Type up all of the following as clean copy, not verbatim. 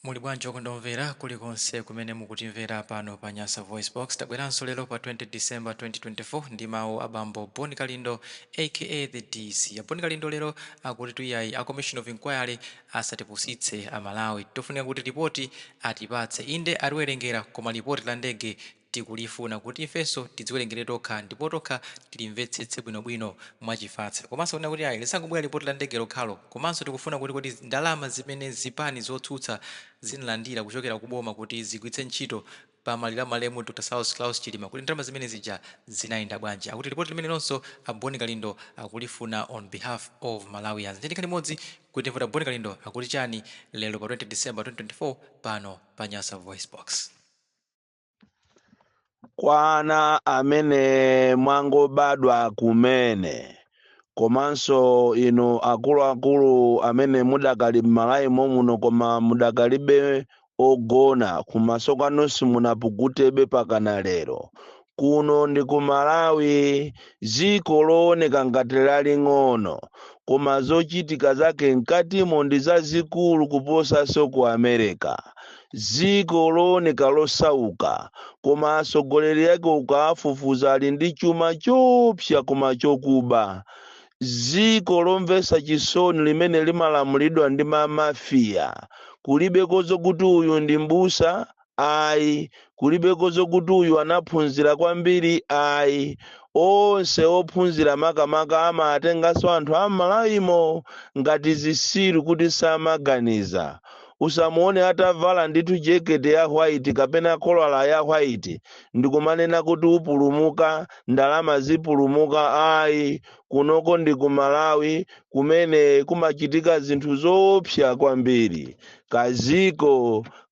Muli bwanji okondomvera kulikonse kumene mukutimvera pano pa Nyasa Voice Box. Tabweranso lero pa 20 December 2024 ndi mawu abambo Boni Kalindo aka the DC. Boni Kalindo lero akuti tuyayi a Commission of Inquiry asatipusitse amalawi. Tofunika kuti ripoti atipatse inde atiwerengera koma ripoti la ndege tikulifuna kuti ifenso tidziwerengere tokha ndipo tokha tilimvetsetse bwinobwino mwachifatse. Komanso kuna kuti ayi lisangobwera ripoti la ndege lokhalo, komanso tikufuna kuti ndalama zimene zipani zotsutsa zinalandira kuchokera kuboma kuti zigwitse ntchito pa malira malemu Dr. South Claus Chilima kuti ndalama zimene zija zinayenda bwanji. Akuti ripoti limene lonso Boni Kalindo akulifuna on behalf of Malawians. Ndikani limodzi kuti mvota Boni Kalindo akuti chani lero pa 20 December 2024 pano pa Nyasa Voice Box. Kwana amene mwangobadwa kumene komanso ino akuluakulu amene mudakali m'Malawi muno koma mudakalibe ogona kumasoko anonso munapukutebe pakana lero. Kuno ndi ku Malawi dziko looneka ngati laling'ono koma zochitika zake mkatimo ndi zazikulu kuposanso ku America. Dziko looneka losauka koma atsogoleri ake ukawafufuza ali ndi chuma chopsa koma chokuba. Dziko lomvetsa chisoni limene limalamulidwa ndi mamafiya. Kulibeko zokuti uyu ndi mbusa ayi, kulibeko zokuti uyu anaphunzira kwambiri ayi. Onse ophunzira makamaka amatenganso anthu a Malawimo ngati zisiru kuti samaganiza. Usamuone atavala ndithu jekete ya white kapena kolala ya white ndikumanena kuti upulumuka ndalama zipulumuka ayi. Kunoko ndi ku Malawi kumene kumachitika zinthu zoopsa kwambiri.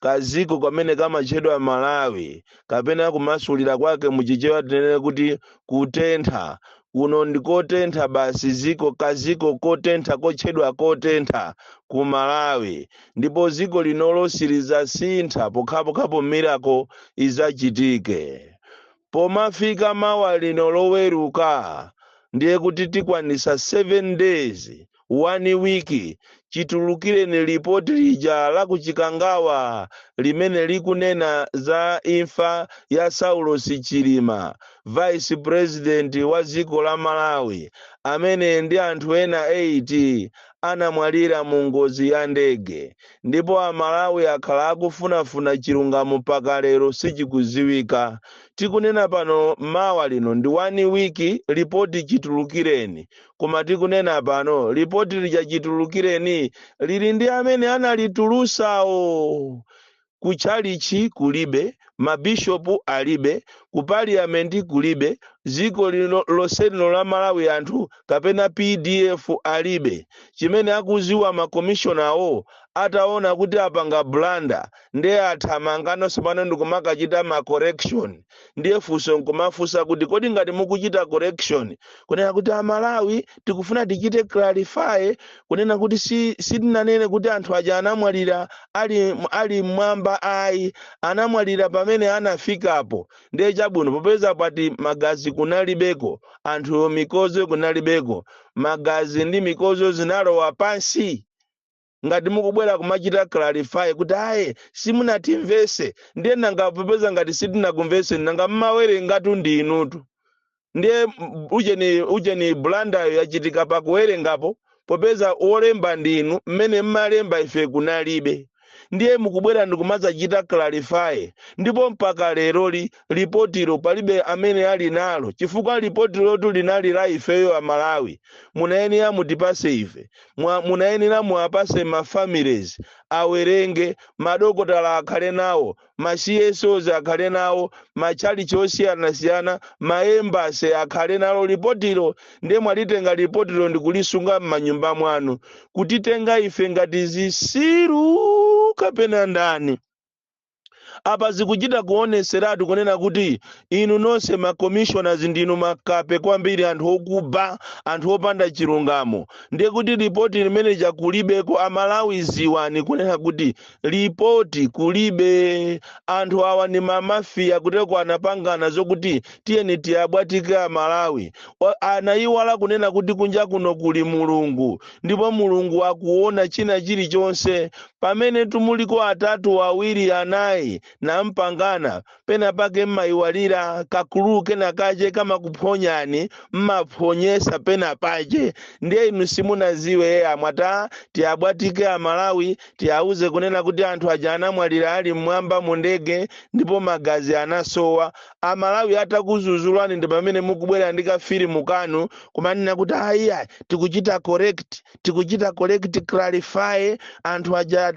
Kaziko kamene kamatchedwa Malawi kapena kumasulira kwake muchichewa tinene kuti kutentha. Kuno ndikotentha basi kaziko kotentha kotchedwa kotentha ku Malawi. Ndipo ziko linolo silizasintha pokhapokhapo miracle izachitike. Pomafika mawa lino loweruka ndiye kuti tikwanisa 7 days 1 week chitulukireni ripoti lija la kuchikangawa limene likunena za imfa ya Saulos Chilima, Vice President wa dziko la Malawi, amene ndi anthu ena 8 anamwalira mu ngozi ya ndege. Ndipo Amalawi akhala akufunafuna chilungamo mpaka lero sichikuziwika. Tikunena pano mawa lino ndi 1 week ripoti chitulukireni, koma tikunena pano ripoti lija chitulukireni lili ndi amene analitulusawo. Kuchalichi kulibe, mabishopu alibe, ku parliament kulibe, dziko loseno la Malawi anthu kapena PDF alibe. Chimene akuziwa makomishonawo ataona kuti apanga blanda ndiye athamangano sipano ndikumakachita ma correction. Ndiye funso nkumafunsa kuti kodi ngati mukuchita correction kunena kuti Amalawi tikufuna tichite clarify kunena kuti sitinanene kuti anthu aja anamwalira ali mwamba ayi, anamwalira pamene anafikapo. Ndiye chabwino popeza pati magazi kunalibeko, anthu mikozo kunalibeko, magazi ndi mikozo zinalowa pansi. Ngati mukubwera kumachita clarify kuti ayi simunatimvese ndiye nanga popeza ngati sitinakumvese nanga mmawere ngati ndi inutu. Ndiye ujeni blanda yachitika pakuwerengapo popeza olemba ndinu mmene mmalemba ife kunalibe. Ndiye mukubwera ndikumadzachita clarify. Ndipo mpaka leroli ripotiro palibe amene ali nalo chifukwa ripotiro linali la ifeyo a Malawi. Munayenera mutipase ife, munayenera muapase ma families awerenge, madokotala akhale nawo, ma CSOs akhale nawo, machalichi osiyana-siyana, maembasi akhale nalo ripotiro. Ndiye mwalitenga ripotiro ndikulisunga m'manyumba mwanu kutitenga ife ngati zisiru kapena ndani. Apa zikuchita kuoneseratu kunena kuti inu nonse ma commissioners ndinu makape kwambiri, anthu okuba, anthu opanda chilungamo. Ndiye kuti ripoti limene chakulibeko Amalawi ziwani kunena kuti ripoti kulibe. Anthu awa ni mamafiya kuteko anapangana zokuti tiyeni tiyabwatike Amalawi. Anayiwala kunena kuti kunja kuno kuli Mulungu, ndipo Mulungu akuona china chilichonse. pamene tumuliko atatu awiri anayi nampangana pena pake mmaiwalira kakulu kena kache kama kuphonyani mmaphonyesa pena pache ndiye inu simunaziwe amwata tiabwatike amalawi tiauze kunena kuti anthu aja anamwalira ali mmwamba mu ndege ndipo magazi anasowa amalawi atakuzuzulani ndi pamene mukubwera ndi kafilimu kanu kumanena kuti aiya tikuchita correct clarify anthu aja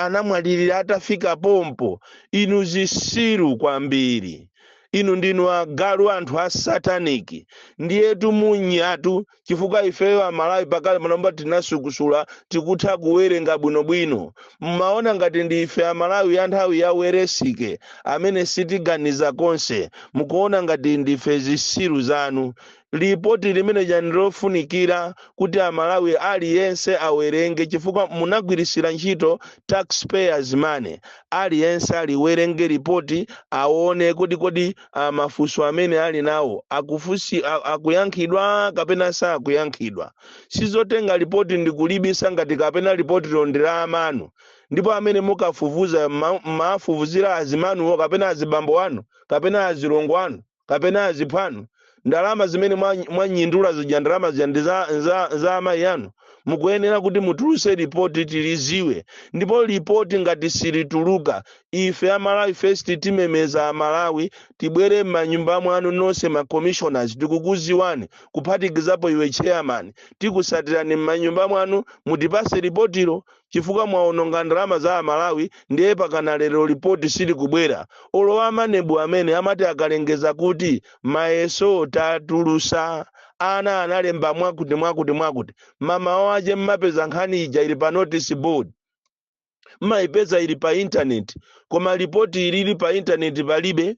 anamwalirira atafika pompo inu zisiru kwambiri inu ndinu agalu anthu a sataniki ndiyetu munyatu chifukwa ifeyo amalawi pakale manomba tinasukusula tikutha kuwerenga bwinobwino mmaona ngati ndi ife amalawi ya nthawi ya weresike amene sitiganiza konse mukuona ngati ndife zisiru zanu ripoti limene janilofunikira kuti amalawi aliyense awerenge chifukwa munagwirisira ntchito taxpayers money aliyense aliwerenge ripoti aone kodi mafunso amene ali nawo akuyankhidwa kapena sakuyankhidwa sizotenga ripoti ndikulibisa ngati kapena ripoti londera amanu ndipo amene mukafufuza mafufuzira azimanuwo kapena azibambo anu kapena azilongo anu kapena aziphwanu ndalama zimene mwanyindula zija ndalama za amayi anu mukuyenera kuti mutuluse ripoti tiliziwe ndipo ripoti ngati silituluka ife amalawi first timemeza amalawi tibwere m'manyumba mwanu nonse ma commissioners tikukuziwani kuphatikizapo iwe chairman tikusatirani m'manyumba mwanu mutipase ripotiro chifukwa mwaononga ndalama za amalawi ndiye pakana lero ripoti sili kubwera olowa manebu amene amati akalengeza kuti mayeso tatulusa ana analemba mwakuti mama waje mmapeza nkhani ija ili pa notice board mmaipeza ili pa internet koma ripoti ilili pa internet palibe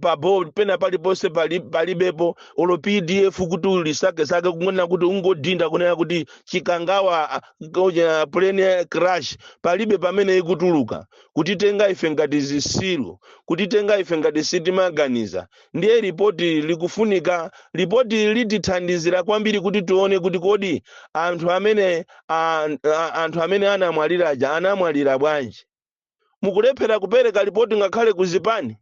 pa board pena palipose palibepo olo pdf kuti ulisake kunena kuti ungodinda kunena kuti chikangawa plane crash palibe pamene ikutuluka kutitenga ife ngati zisilu kutitenga ife ngati sitimaganiza ndiye ripoti likufunika ripoti litithandizira kwambiri kuti tuone kuti kodi anthu amene anamwaliraja anamwalira bwanji mukulephera kupereka ripoti ngakhale kuzipani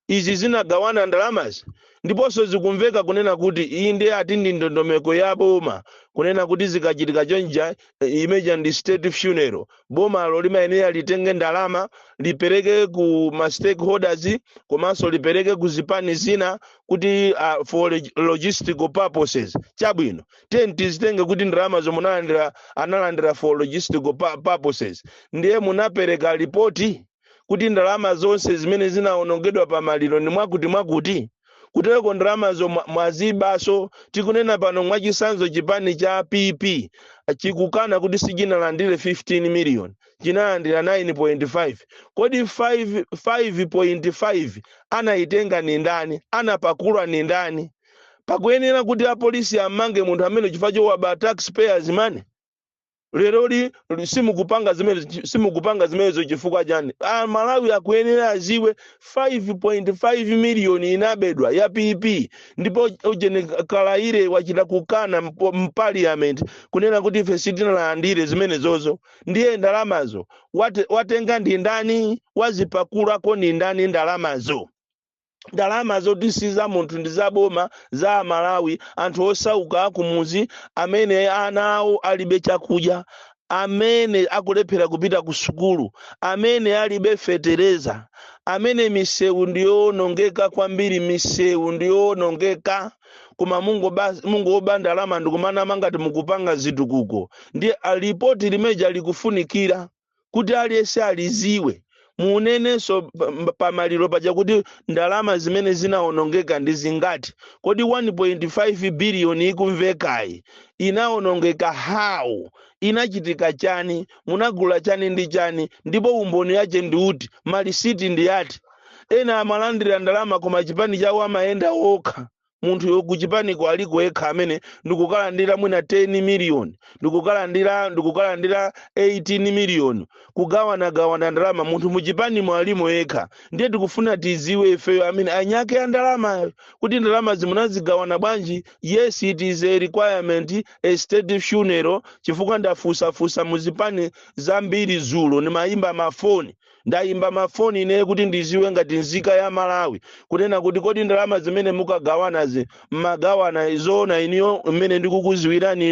izi zinagawana ndalamazi ndiponso zikumveka kunena kuti iyi ndiye ati ndi ndondomeko ya boma kunena kuti zikachitika chonja imeja ndi state funeral boma lo limayenera litenge ndalama lipereke ku ma stakeholders komanso lipereke ku zipani zina kuti for logistical purposes chabwino tizitenge kuti ndalama zomwe analandira for logistical purposes ndiye munapereka ripoti kuti ndalama zonse zimene zinaonongedwa pa maliro ni mwakuti kuteko ndalamazo mwazibaso tikunena pano mwachisanzo chipani cha PP chikukana kuti sichinalandire 15 million chinalandira 9.5 kodi 5.5 anaitenga ni ndani anapakulwa ni ndani pakuyenera kuti apolisi amange munthu amene chifukwa chowaba taxpayers money lero simukupanga zimenezo chifukwa chani Malawi akuyenera aziwe 5.5 million inabedwa ya PP ndipo ujene Kalaire wachita kukana mparliament kunena kuti ife sitinalandire zimenezozo ndiye ndalamazo watenga ndi ndani wazipakulako ni ndani ndalamazo ndalama zotisiza munthu ndizaboma za Malawi anthu osauka kumuzi amene anawo alibe chakudya amene akulephera kupita ku sukulu amene alibe fetereza amene misewu ndiyonongeka kwambiri misewu ndiyonongeka koma Mungu oba ndalama ndikumana mangati mukupanga zitukuko ndi ripoti limeja likufunikira kuti aliyense aliziwe munenenso pamaliro paja kuti ndalama zimene zinaonongeka ndi zingati kodi 1.5 billion ikumvekayi inaonongeka how inachitika chani munagula chani ndi chani ndipo umboni yache ndi uti malisiti ndi yati ena amalandira ndalama koma chipani chawo amayenda okha munthu yokuchipaniko aliko yekha amene ndikukalandira mwina 10 million ndikukalandira 18 million kugawana ndalama munthu muchipanimo alimo yekha. Ndiye tikufuna tiziwe ifeyo amene anyake ya ndalama kuti ndalama zimunazigawana bwanji. Yes, it is a requirement a state funeral chifukwa ndafusafusa muzipani zambiri zulo nimayimba mafoni ndayimba mafoni ine kuti ndiziwe ngati nzika ya Malawi kunena kuti kodi ndalama zimene mukagawana mmagawana izona iniyo mmene ndikukuziwirani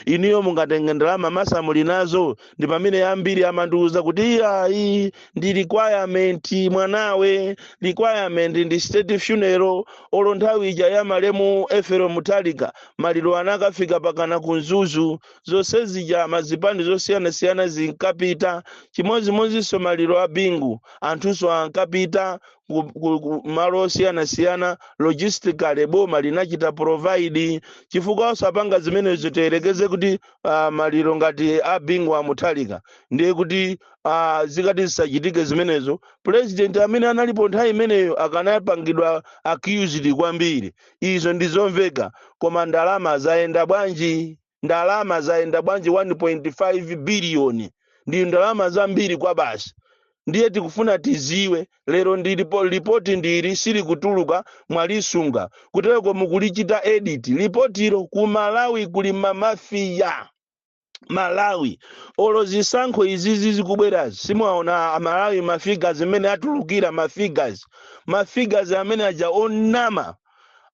iniyo mungatenga ndalama masamuli nazo. Ndi pamene ambiri amandiuza kuti ayi ndi requirement mwanawe requirement ndi state funeral. Olo nthawi ija ya malemu Efero Mutalika maliro anakafika pakana kunzuzu zonse zija mazipani zosiyana zinkapita chimozimozinso maliro a Bingu anthuso ankapita malo osiyana logistically boma linachita provide chifukwa osapanga zimene ziterekeze kuti maliro ngati a Bingu a Mutalika ndiye kuti zikati zisachitike zimenezo. President amene analipo nthawi imeneyo akanapangidwa accused kwambiri. Izo ndizomveka koma ndalama zaenda bwanji 1.5 billion ndi ndalama zambiri kwa basi. Ndiye tikufuna tiziwe lero ndilipo ripoti ndiri siri kutuluka mwalisunga kuteko mukulichita edit ripotiro ku Malawi kuli mafia Malawi olo zisankho izizi zikubwerazi simuaona Malawi mafigas amene atulukira mafigas amene aja onama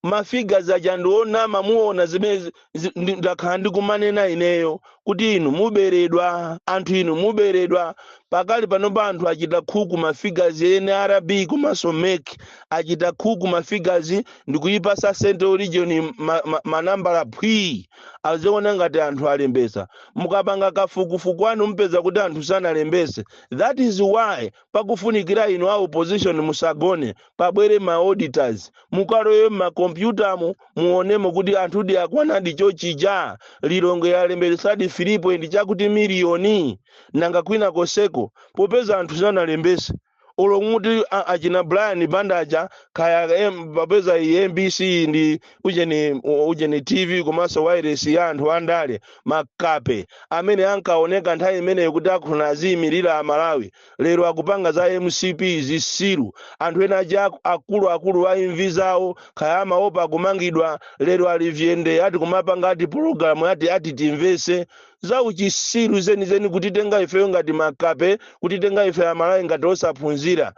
mafigas aja ndionama muona zimene ndakhala ndikumanena ineyo kuti inu muberedwa anthu inu muberedwa pakali panopa anthu achita khuku mafigas ene arabi komanso meki achita khuku mafigas ndikuyipasa Central Region manambala phwi aziona ngati anthu alembesa. Mukapanga kafukufuku anu mpeza kuti anthu sanalembese. That is why pakufunikira inu a opposition musagone pabwere ma auditors mukaloyo ma computer muonemo kuti anthu ndi akwanadi chochija lilongo yalembesadi 3 chakuti miliyoni nanga kwina koseko popeza anthu sanalembese. Olo muti achina Brian Bandaja kaya babeza MBC ndi ujeni TV komanso wireless ya anthu andale makape amene ankaoneka nthawi imene kuti akuna azimirira Malawi lero akupanga za MCP zisiru anthu ena aja akulu wa imvi zawo kaya maopa kumangidwa lero alivyende ati kumapanga ati program ati timvese za uchisiru zeni kutitenga ife ngati makape kutitenga ife ya Malawi ngati osaphunzira.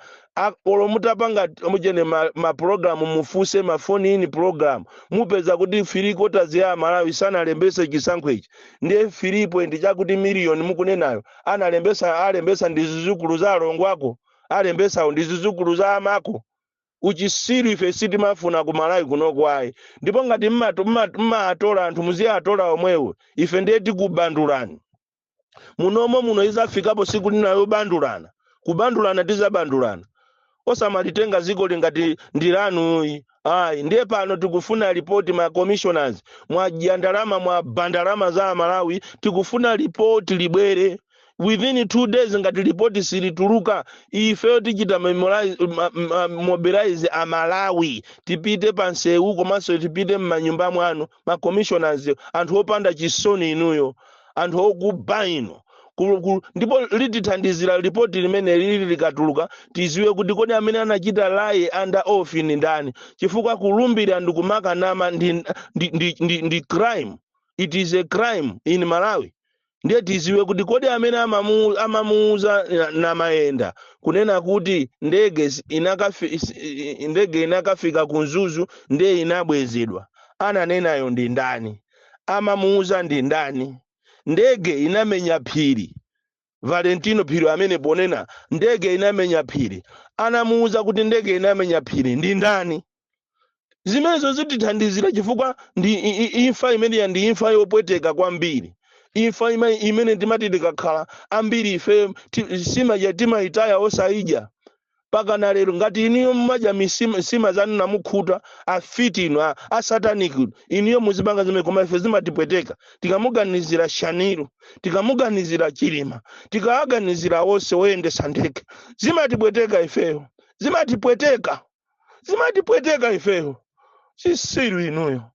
Olo mutapanga mujene ma program mufuse mafoni ini program mupeza kuti 3/4 ya Malawi sanalembese chisankho ichi ndiye 3 chakuti miliyoni mukunenayo alembesa ndi zizukulu za alongwako alembesa ndi zizukulu za amako. Uchisiru ife sitimafuna ku Malawi kuno kwayi ndipo ngati mmatola anthu muziatola omwewo ife ndiye tikubandulani munomo muno izafikapo siku linayo kubandulana tizabandulana osamalitenga ziko lingati ndilanu. Ayi ndiye pano tikufuna ripoti ma commissioners mwa bandalama za Malawi tikufuna ripoti libwere within 2 days ngati ripoti silituluka ife tichita mobilize a Malawi tipite pansewu komanso tipite m'manyumba mwanu ma commissioners anthu opanda chisoni inuyo anthu okuba ino ndipo litithandizira ripoti limene lili likatuluka tiziwe kuti kodi amene anachita laye under oath ni ndani chifukwa kulumbira ndikumaka nama ndi crime. It is a crime in Malawi. Ndiye tiziwe kuti kodi amene amamuuza na maenda kunena kuti ndege inakafika kunzuzu ndiye inabwezedwa ananenayo ndi ndani amamuuza ndi ndani. Ndege inamenya phiri Valentino Phiri amene ponena ndege inamenya phiri anamuuza kuti ndege inamenya phiri ndi ndani. Zimenezo zitithandizira chifukwa ndi imfa imene ndi imfa yopweteka kwambiri. Imfa imene timati tikakhala ambiri ife sima timaitaya osaija paka na lero ngati iniyo mmaja misima zanu namukhuta afiti ino asatanic iniyo muzibanga zimene koma ife zimatipweteka tikamuganizira Shaniru tikamuganizira Chilima tikaganizira wose oyendesa ndege zimatipweteka ifeyo zimatipweteka zimatipweteka ifeyo. Chisiru inuyo.